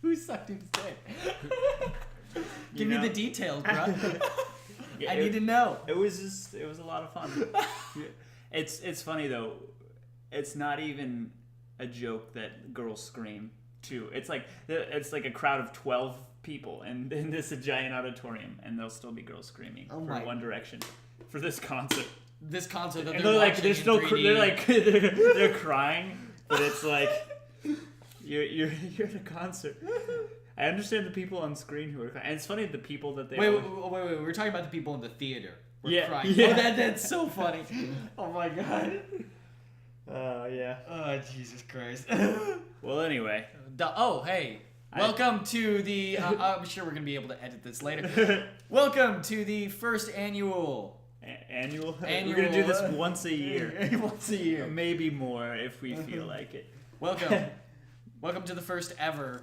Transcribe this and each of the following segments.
Who sucked his dick? Give me the details, bro. I need to know. It was a lot of fun. It's funny though. It's not even a joke that girls scream too. It's like a crowd of 12 people and in this giant auditorium, and there'll still be girls screaming for One Direction for this concert. This concert that and they're like watching they're still they're crying, but it's like you're at a concert. I understand the people on screen who are crying. And it's funny the people that they wait. We're talking about the people in the theater. Crying. Yeah. Oh, that's so funny. Oh my god. Yeah. Oh, Jesus Christ. Well, anyway. Hey. Welcome to the... I'm sure we're going to be able to edit this later. Welcome to the first annual... Annual? We're going to do this once a year. Once a year. Maybe more if we feel like it. Welcome to the first ever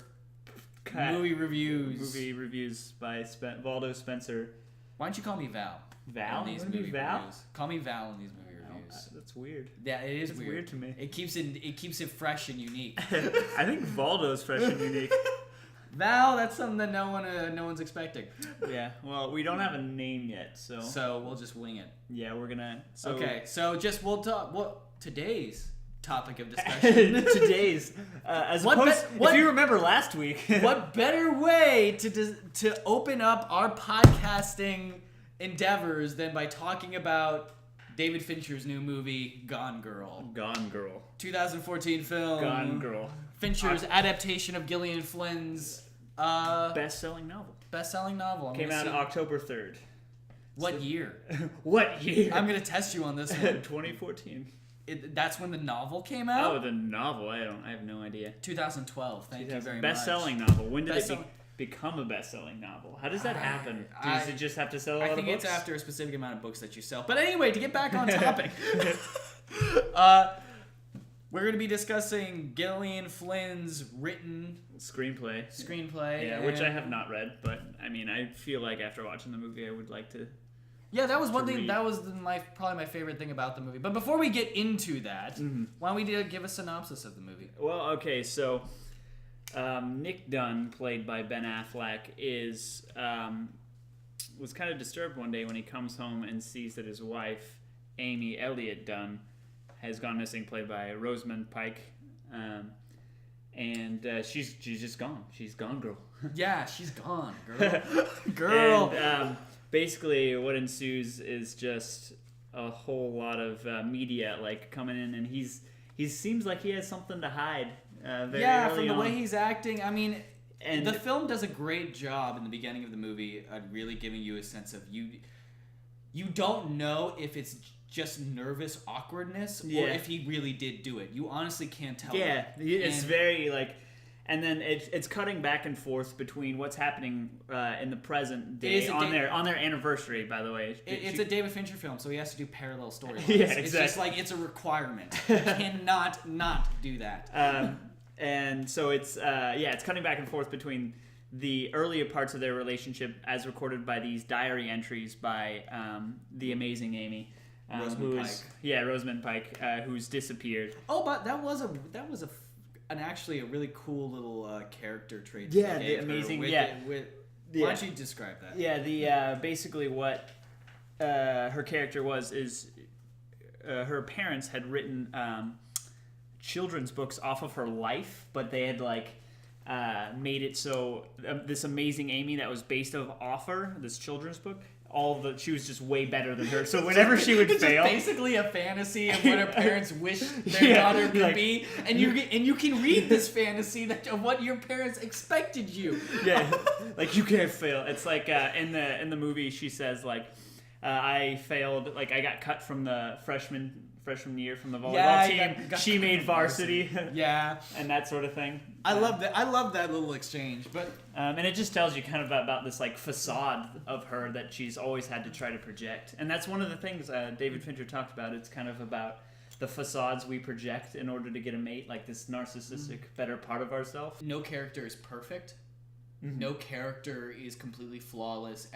movie reviews. Movie reviews by Uvaldo Spencer. Why don't you call me Val? Val? In these movie reviews. Call me Val in these movie reviews. That's weird. Yeah, it is It's weird. weird to me. It keeps it fresh and unique. I think Uvaldo's fresh and unique. Val, that's something that no one's expecting. Yeah. Well, we don't have a name yet, so we'll just wing it. Yeah, we're gonna. We'll talk. Today's topic of discussion. If you remember last week. What better way to open up our podcasting endeavors than by talking about David Fincher's new movie, Gone Girl. Gone Girl. 2014 film. Gone Girl. Fincher's adaptation of Gillian Flynn's best-selling novel. Came out October 3rd. What year? What year? I'm going to test you on this one. 2014. That's when the novel came out? Oh, the novel. I have no idea. 2012. Thank you very much. Best-selling novel. When did it become a best-selling novel? How does that happen? Does it just have to sell a lot of books? I think it's after a specific amount of books that you sell. But anyway, to get back on topic. We're going to be discussing Gillian Flynn's written screenplay. Yeah, which I have not read, but I mean, I feel like after watching the movie, I would like to. Yeah, that was one thing. That was probably my favorite thing about the movie. But before we get into that, why don't we give a synopsis of the movie? Well, okay, so Nick Dunn, played by Ben Affleck, was kind of disturbed one day when he comes home and sees that his wife, Amy Elliott Dunn, has gone missing, played by Rosamund Pike, and she's just gone. She's gone, girl. Yeah, she's gone, girl. And basically, what ensues is just a whole lot of media coming in, and he seems like he has something to hide. From the way he's acting, I mean. And the film does a great job in the beginning of the movie at really giving you a sense of you don't know if it's just nervous awkwardness or if he really did do it. You honestly can't tell. Yeah, it's very and then it's cutting back and forth between what's happening in the present day on their anniversary. By the way, it's a David Fincher film, so he has to do parallel storylines. Yeah, exactly. It's just it's a requirement. You cannot not do that. And so it's cutting back and forth between the earlier parts of their relationship as recorded by these diary entries by the amazing Amy, Rosamund Pike, who's disappeared. Oh, but that was actually a really cool little character trait. Yeah, the amazing. Why don't you describe that? Yeah, basically what her character was is her parents had written children's books off of her life, but they had made it so this amazing Amy that was based off her, this children's book, she was just way better than her. So whenever she would fail, just basically a fantasy of what her parents wish their daughter could be, and you can read this fantasy of what your parents expected you. Yeah, you can't fail. It's in the movie she says I failed, I got cut from the freshman year from the volleyball team. She made varsity. Yeah. And that sort of thing. I love that little exchange. But and it just tells you kind of about this facade of her that she's always had to try to project. And that's one of the things David Fincher talked about. It's kind of about the facades we project in order to get a mate, this narcissistic better part of ourselves. No character is perfect. Mm-hmm. No character is completely flawless.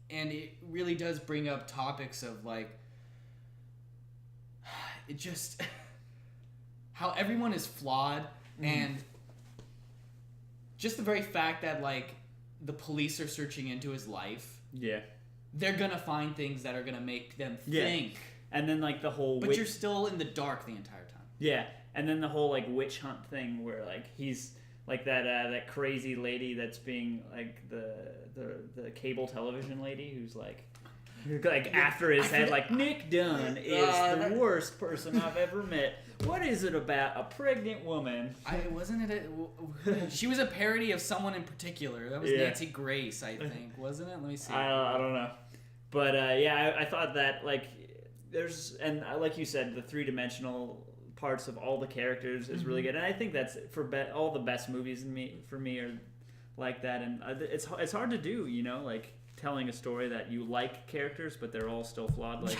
And it really does bring up topics of it just how everyone is flawed, and just the very fact that like the police are searching into his life. Yeah. They're gonna find things that are gonna make them think. And then like the whole. But you're still in the dark the entire time. Yeah, and then the whole like witch hunt thing where like he's like that crazy lady that's being like the cable television lady who's like after his head like Nick Dunn is the worst person I've ever met. What is it about a pregnant woman? She was a parody of someone in particular. That was Nancy Grace, I think, wasn't it? Let me see. I don't know, but I thought that like there's like you said, the 3-dimensional parts of all the characters is really good, and I think that's for all the best movies for me are like that, and it's hard to do, like telling a story that you like characters but they're all still flawed. Like,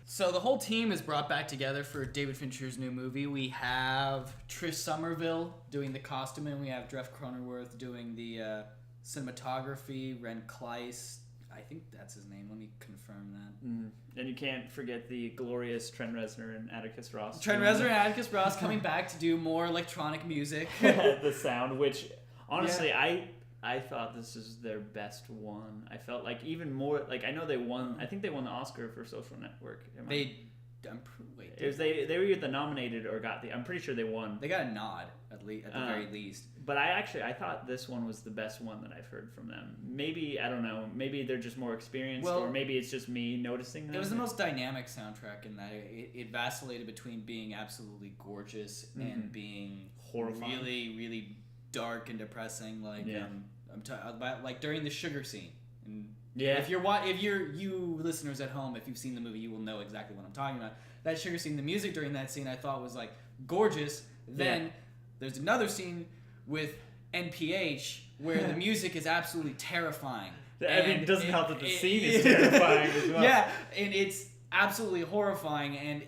so the whole team is brought back together for David Fincher's new movie. We have Trish Somerville doing the costuming. We have Dreff Cronenworth doing the cinematography. Ren Kleiss, I think that's his name. Let me confirm that. And you can't forget the glorious Trent Reznor and Atticus Ross. Trent Reznor and Atticus Ross coming back to do more electronic music. The sound, which honestly, I thought this is their best one. I felt like even more, like I know they won. I think they won the Oscar for Social Network. They were either nominated or got the. I'm pretty sure they won. They got a nod at the very least. But I thought this one was the best one that I've heard from them. Maybe I don't know. Maybe they're just more experienced, or maybe it's just me noticing them. It was the most dynamic soundtrack in that it vacillated between being absolutely gorgeous and being horrifying, really, really dark and depressing. Like I'm talking about like during the sugar scene. And if you listeners at home, if you've seen the movie, you will know exactly what I'm talking about. That sugar scene, the music during that scene, I thought was like gorgeous. Then there's another scene with NPH where the music is absolutely terrifying. I mean, it doesn't help that the scene is terrifying as well. Yeah, and it's absolutely horrifying. And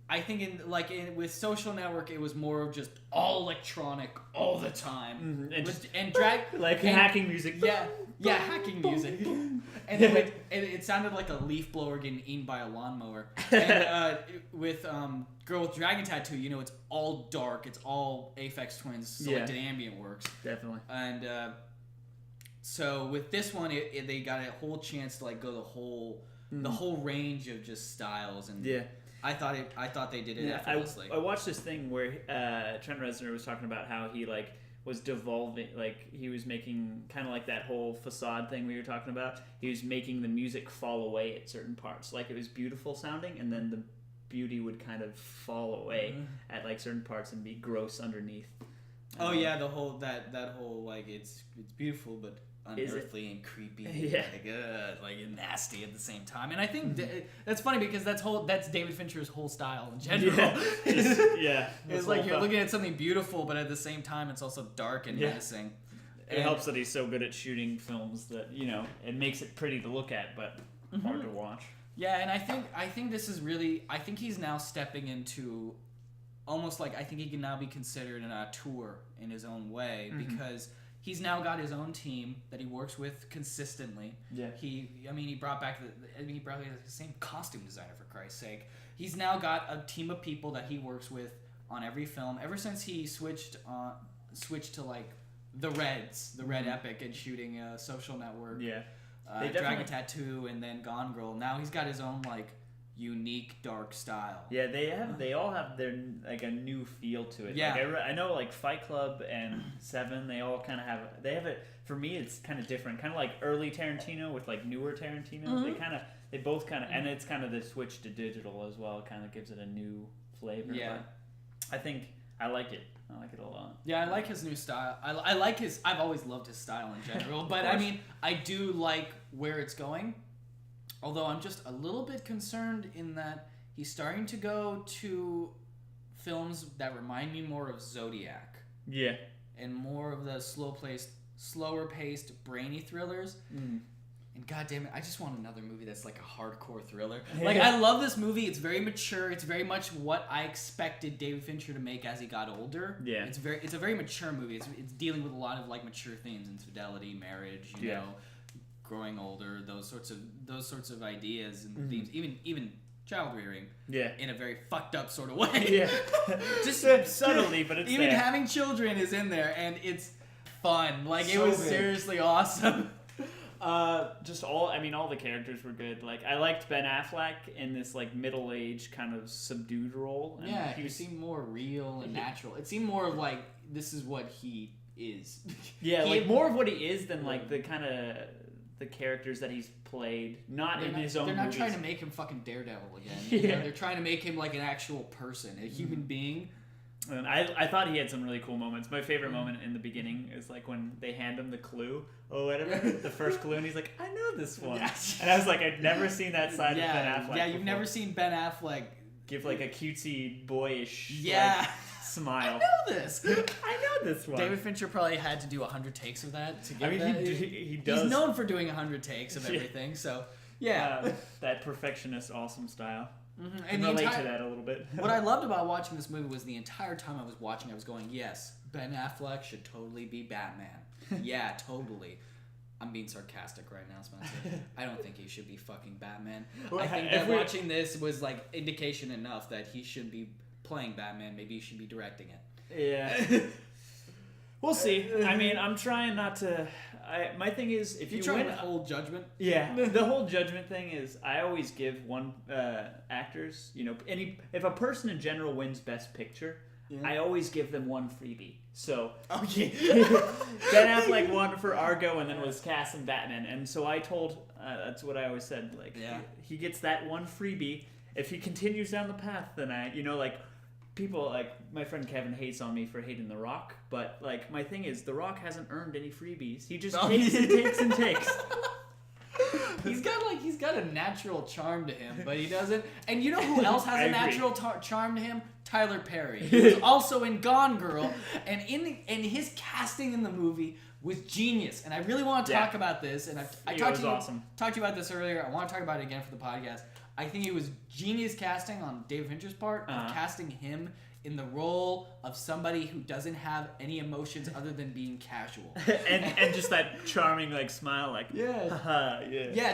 I think with Social Network, it was more of just all electronic all the time, hacking music. Yeah, hacking music. And it sounded like a leaf blower getting eaten by a lawnmower. And with Girl with Dragon Tattoo, it's all dark. It's all Aphex Twins selected ambient works. Definitely. And so with this one, they got a whole chance to like go the whole range of just styles and I thought they did it effortlessly. I watched this thing where Trent Reznor was talking about how he was devolving, he was making kind of like that whole facade thing we were talking about. He was making the music fall away at certain parts, like it was beautiful sounding, and then the beauty would kind of fall away at like certain parts and be gross underneath. The whole that whole like it's beautiful but unearthly and creepy, and nasty at the same time. And I think that's funny because that's David Fincher's whole style in general. It's like you're looking at something beautiful, but at the same time, it's also dark and menacing. It helps that he's so good at shooting films that it makes it pretty to look at, but hard to watch. Yeah, and I think this is really. I think he's now stepping into almost like I think he can now be considered an auteur in his own way because. He's now got his own team that he works with consistently. Yeah. He brought back the same costume designer, for Christ's sake. He's now got a team of people that he works with on every film. Ever since he switched to like the Red Epic and shooting Social Network. Yeah. Dragon Tattoo and then Gone Girl. Now he's got his own like unique dark style. Yeah, they all have their like a new feel to it. Yeah, like, I know like Fight Club and Seven, they all kind of have it. For me, it's kind of different, kind of like early Tarantino with like newer Tarantino. They both kind of, and it's kind of the switch to digital as well. It kind of gives it a new flavor. Yeah, but I think I like it. I like it a lot. Yeah, I like his new style. I like his. I've always loved his style in general, but I mean, I do like where it's going. Although I'm just a little bit concerned in that he's starting to go to films that remind me more of Zodiac. Yeah. And more of the slower paced, brainy thrillers. And goddamn it, I just want another movie that's like a hardcore thriller. Like, I love this movie. It's very mature. It's very much what I expected David Fincher to make as he got older. Yeah. It's a very mature movie. It's dealing with a lot of like mature themes, infidelity, marriage, you know, growing older, those sorts of ideas and themes, even child rearing, in a very fucked up sort of way. Yeah, just subtly, but it's even there. Having children is in there, and it's fun. Like, it So was good. seriously awesome. Just all the characters were good. Like, I liked Ben Affleck in this like middle-aged kind of subdued role. And Yeah, he seemed more real and natural. It seemed more like this is what he is. Yeah, like more of what he is than like the kind of the characters that he's played. His own. They're not movies. trying to make him fucking Daredevil again. Yeah. You know, they're trying to make him like an actual person, a human being. And I thought he had some really cool moments. My favorite moment in the beginning is like when they hand him the clue or whatever, the first clue, and he's like, "I know this one," and I was like, "I've never seen that side of Ben Affleck." Yeah, you've before. never seen Ben Affleck Give like a cutesy boyish Yeah. smile. I know this. I know this one. David Fincher probably had to do 100 takes of that to get I mean, that. he does. He's known for doing 100 takes of everything, so yeah. That perfectionist awesome style. Mm-hmm. I can relate to that a little bit. What I loved about watching this movie was the entire time I was watching, I was going, yes, Ben Affleck should totally be Batman. Yeah, totally. I'm being sarcastic right now, Spencer. I don't think he should be fucking Batman. I think that watching this was like indication enough that he should be playing Batman. Maybe he should be directing it. Yeah. We'll see. I mean, I'm trying not to. My thing is, if you try win, to hold judgment. Yeah, the whole judgment thing is, I always give one actors. You know, if a person in general wins Best Picture, I always give them one freebie. So, Ben Affleck won for Argo and then was cast in Batman, and so I told. That's what I always said. Like, he gets that one freebie. If he continues down the path, then people like my friend Kevin hates on me for hating The Rock, but like my thing is The Rock hasn't earned any freebies. He just takes and takes and takes. He's got a natural charm to him, but he doesn't. And you know who else has a natural charm to him? Tyler Perry. He was also in Gone Girl, and his casting in the movie was genius. And I really want to talk about this. And I talked to you about this earlier. I want to talk about it again for the podcast. I think it was genius casting on David Fincher's part of casting him in the role of somebody who doesn't have any emotions other than being casual. and just that charming like smile, like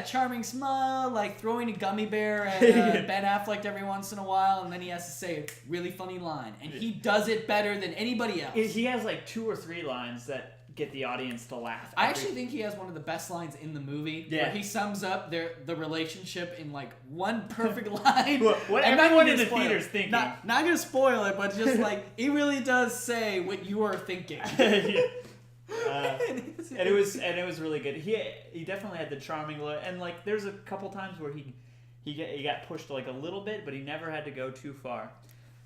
charming smile, like throwing a gummy bear at Ben Affleck every once in a while, and then he has to say a really funny line, and he does it better than anybody else. He has like 2 or 3 lines that get the audience to laugh. I actually think he has one of the best lines in the movie, where he sums up the relationship in like one perfect line. What everyone in the theater's thinking. Not gonna spoil it, but just like he really does say what you are thinking. And it was really good. He definitely had the charming look, and like there's a couple times where he got pushed like a little bit, but he never had to go too far.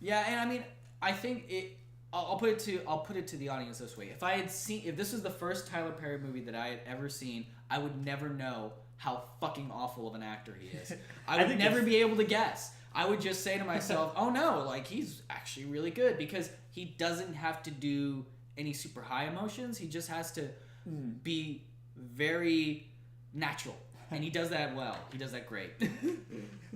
Yeah, and I mean, I think it. I'll put it to the audience this way. If this was the first Tyler Perry movie that I had ever seen, I would never know how fucking awful of an actor he is. I would never be able to guess. I would just say to myself, oh no, like he's actually really good, because he doesn't have to do any super high emotions. He just has to be very natural. And he does that well. He does that great.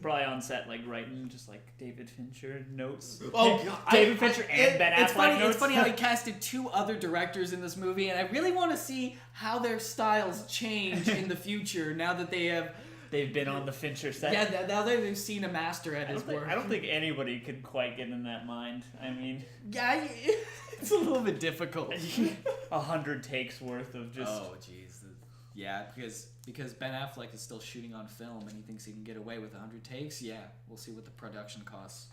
Probably on set, like writing just like David Fincher notes. Oh, God. David Fincher and Ben Affleck notes. It's funny how he casted 2 other directors in this movie, and I really want to see how their styles change in the future now that they've been on the Fincher set. Yeah, now that they've seen a master at his work. I don't think anybody could quite get in that mind. I mean, yeah, it's a little bit difficult. 100 takes worth of just. Oh, jeez. Yeah, because Ben Affleck is still shooting on film and he thinks he can get away with 100 takes. Yeah, we'll see what the production costs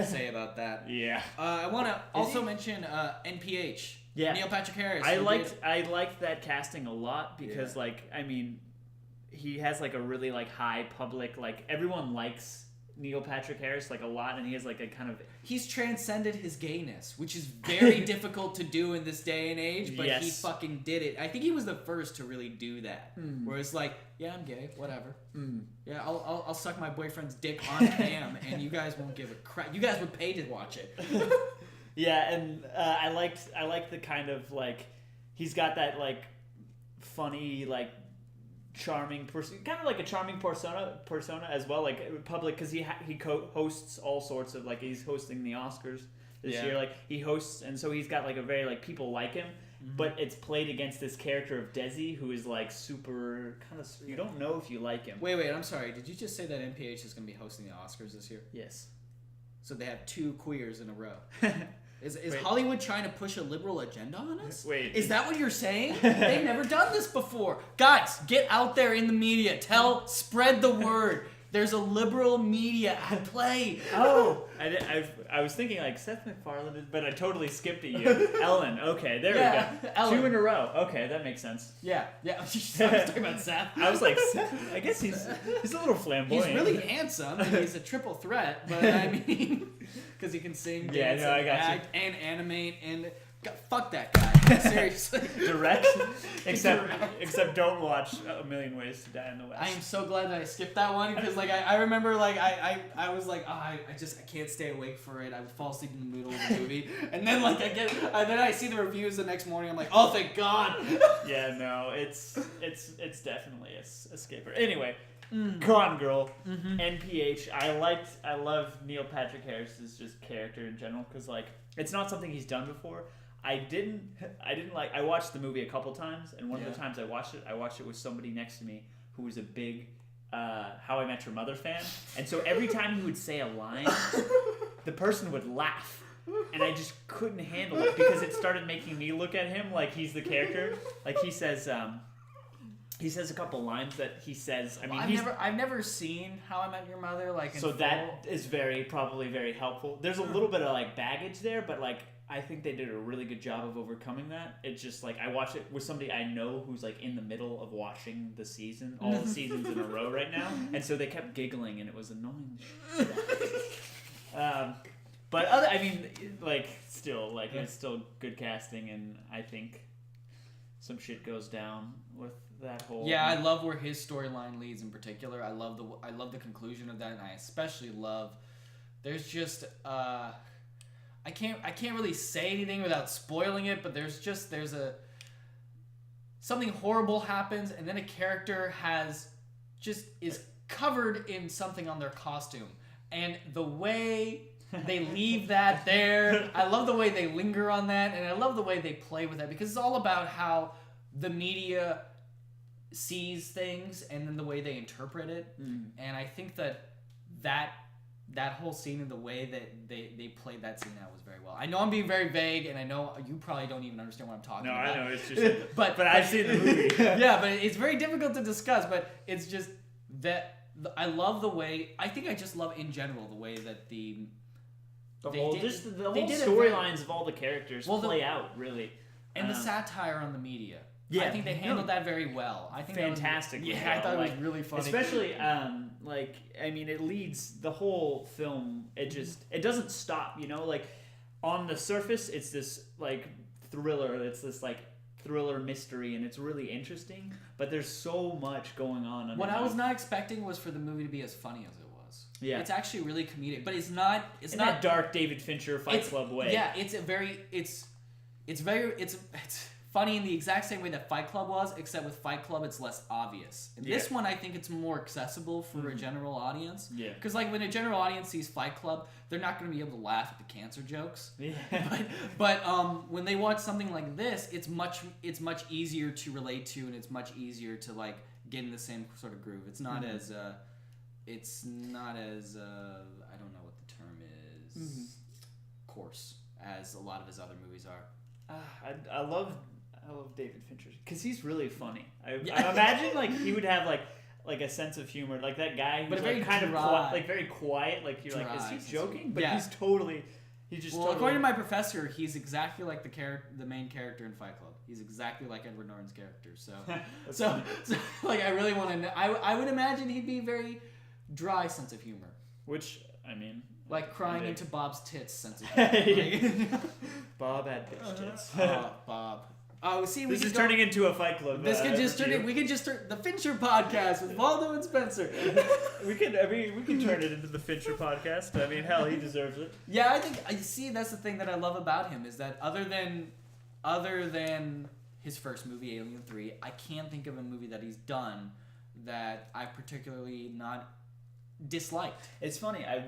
say about that. Yeah. I want to also mention NPH. Yeah. Neil Patrick Harris. I liked that casting a lot because like I mean, he has like a really like high public, like everyone likes Neil Patrick Harris like a lot, and he has like a kind of he's transcended his gayness, which is very difficult to do in this day and age, but he fucking did it. I think he was the first to really do that. Where it's like, yeah, I'm gay, whatever. Yeah, I'll suck my boyfriend's dick on cam, and you guys won't give a crap. You guys would pay to watch it. Yeah, and I liked the kind of like he's got that like funny like charming person, kind of like a charming persona as well, like public, because he hosts all sorts of like he's hosting the Oscars this year, like he hosts, and so he's got like a very like people like him, but it's played against this character of Desi who is like super kind of you don't know if you like him. Wait, I'm sorry. Did you just say that NPH is going to be hosting the Oscars this year? Yes. So they have 2 queers in a row. Is Hollywood trying to push a liberal agenda on us? Wait. Is that what you're saying? They've never done this before. Guys, get out there in the media. Spread the word. There's a liberal media at play. Oh, I was thinking like Seth MacFarlane, but I totally skipped at you. Ellen. Okay, there we go. Ellen. 2 in a row. Okay, that makes sense. Yeah. I was talking about Seth. I was like, Seth, I guess he's a little flamboyant. He's really handsome, and he's a triple threat. But I mean, because he can sing, dance, and act, and animate, and fuck that guy. Seriously. Direct. Except don't watch A Million Ways to Die in the West. I am so glad that I skipped that one because like I remember like I was like I can't stay awake for it. I would fall asleep in the middle of the movie, and then like I see the reviews the next morning. I'm like, oh thank God. Yeah, no, it's definitely a skipper. Anyway, Gone Girl, NPH. I love Neil Patrick Harris's just character in general because like it's not something he's done before. I watched the movie a couple times, and one of the times I watched it with somebody next to me who was a big How I Met Your Mother fan, and so every time he would say a line, the person would laugh, and I just couldn't handle it because it started making me look at him like he's the character. Like he says a couple lines that he says. I mean, I've never seen How I Met Your Mother like. So that is probably very helpful. There's a little bit of like baggage there, but like. I think they did a really good job of overcoming that. It's just like I watched it with somebody I know who's like in the middle of watching all the seasons in a row right now, and so they kept giggling and it was annoying. But it's still good casting, and I think some shit goes down with that whole. Yeah, I love where his storyline leads in particular. I love the conclusion of that, and I especially love. There's just. I can't really say anything without spoiling it, but there's something horrible happens, and then a character is covered in something on their costume, and the way they leave that there, I love the way they linger on that, and I love the way they play with that because it's all about how the media sees things and then the way they interpret it, and I think that whole scene and the way that they played that scene out was very well. I know I'm being very vague, and I know you probably don't even understand what I'm talking about. No, I know. It's just... but I've seen the movie. Yeah, but it's very difficult to discuss, but it's just that I love the way... I think I just love, in general, the way that the whole storylines of all the characters play out, really. And the satire on the media. Yeah, I think they handled that very well. I think fantastic. I thought it was really funny. Especially, it leads the whole film. It doesn't stop. Like on the surface, it's this like thriller. It's this like thriller mystery, and it's really interesting. But there's so much going on. What I was not expecting was for the movie to be as funny as it was. Yeah, it's actually really comedic, but it's not. It's not that dark David Fincher Fight Club way. Yeah, it's funny in the exact same way that Fight Club was, except with Fight Club it's less obvious. In this one, I think it's more accessible for a general audience. Yeah. Because like when a general audience sees Fight Club, they're not going to be able to laugh at the cancer jokes. Yeah. But when they watch something like this, it's much easier to relate to, and it's much easier to like get in the same sort of groove. It's not as I don't know what the term is, coarse as a lot of his other movies are. I love David Fincher because he's really funny. I imagine like he would have like a sense of humor, like that guy who's very kind of very quiet. Like you're like, is he joking? But he's totally. According to my professor, he's exactly like the main character in Fight Club. He's exactly like Edward Norton's character. So like I really want to know. I would imagine he'd be very dry sense of humor. Which I mean. Like crying into Bob's tits sense of humor. Bob had bitch tits. Bob. Oh, see, this is turning into a Fight Club. This could just turn it. We could just turn the Fincher podcast with Uvaldo and Spencer. we can turn it into the Fincher podcast. I mean, hell, he deserves it. Yeah, I see. That's the thing that I love about him is that other than his first movie, Alien 3, I can't think of a movie that he's done that I particularly not disliked. It's funny. I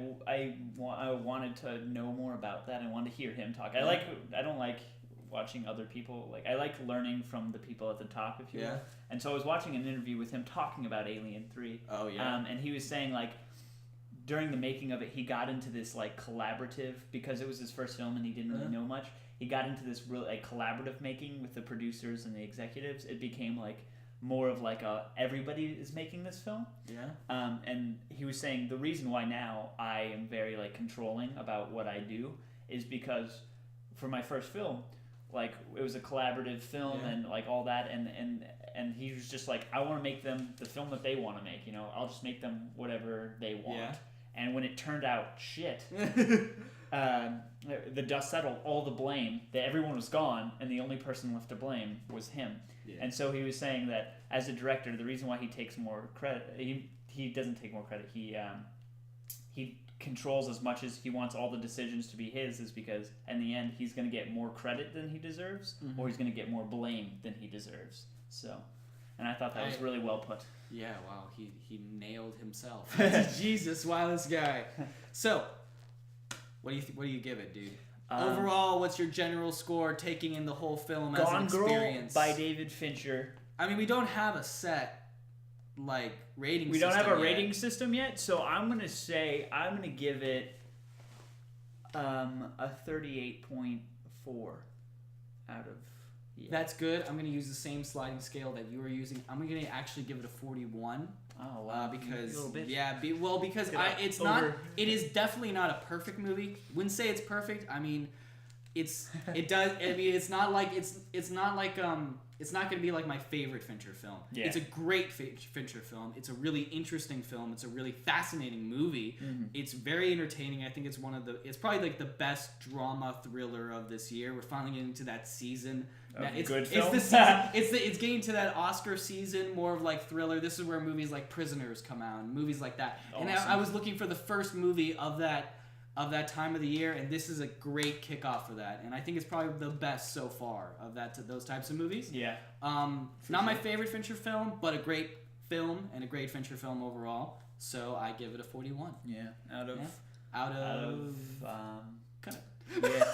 wanted to know more about that. I wanted to hear him talk. I don't like watching other people. Like I like learning from the people at the top, if you will. And so I was watching an interview with him talking about Alien 3. Oh yeah. And he was saying like during the making of it, he got into this like collaborative, because it was his first film and he didn't really know much. He got into this real like collaborative making with the producers and the executives. It became like more of like a everybody is making this film. Yeah. And he was saying the reason why now I am very like controlling about what I do is because for my first film, like it was a collaborative film and like all that, and he was just like, I want to make them the film that they want to make. You know, I'll just make them whatever they want. Yeah. And when it turned out shit, the dust settled. All the blame, that everyone was gone, and the only person left to blame was him. Yeah. And so he was saying that as a director, the reason why he takes more credit, he doesn't take more credit. He controls as much as he wants all the decisions to be his, is because in the end he's going to get more credit than he deserves, or he's going to get more blame than he deserves. So, and I thought that was really well put. Yeah, wow, he nailed himself. Jesus, wow, this guy. So, what do you give it, dude? Overall, what's your general score, taking in the whole film as an experience? Gone Girl by David Fincher. I mean, we don't have a set like rating. We don't have a rating system yet, so I'm gonna say I'm gonna give it a 38.4 out of. Yeah. That's good. I'm gonna use the same sliding scale that you were using. I'm gonna actually give it a 41. Oh wow! Because because it is definitely not a perfect movie. Wouldn't say it's perfect. I mean, it's not going to be like my favorite Fincher film. Yeah. It's a great Fincher film. It's a really interesting film. It's a really fascinating movie. Mm-hmm. It's very entertaining. I think it's it's probably like the best drama thriller of this year. We're finally getting to that season. It's good film. It's the season. It's getting to that Oscar season, more of like thriller. This is where movies like Prisoners come out and movies like that. Awesome. And I was looking for the first movie of that time of the year, and this is a great kickoff for that. And I think it's probably the best so far of those types of movies. Yeah. Not my favorite Fincher film, but a great film and a great Fincher film overall. So I give it a 41. Yeah. Out of kind of. yeah.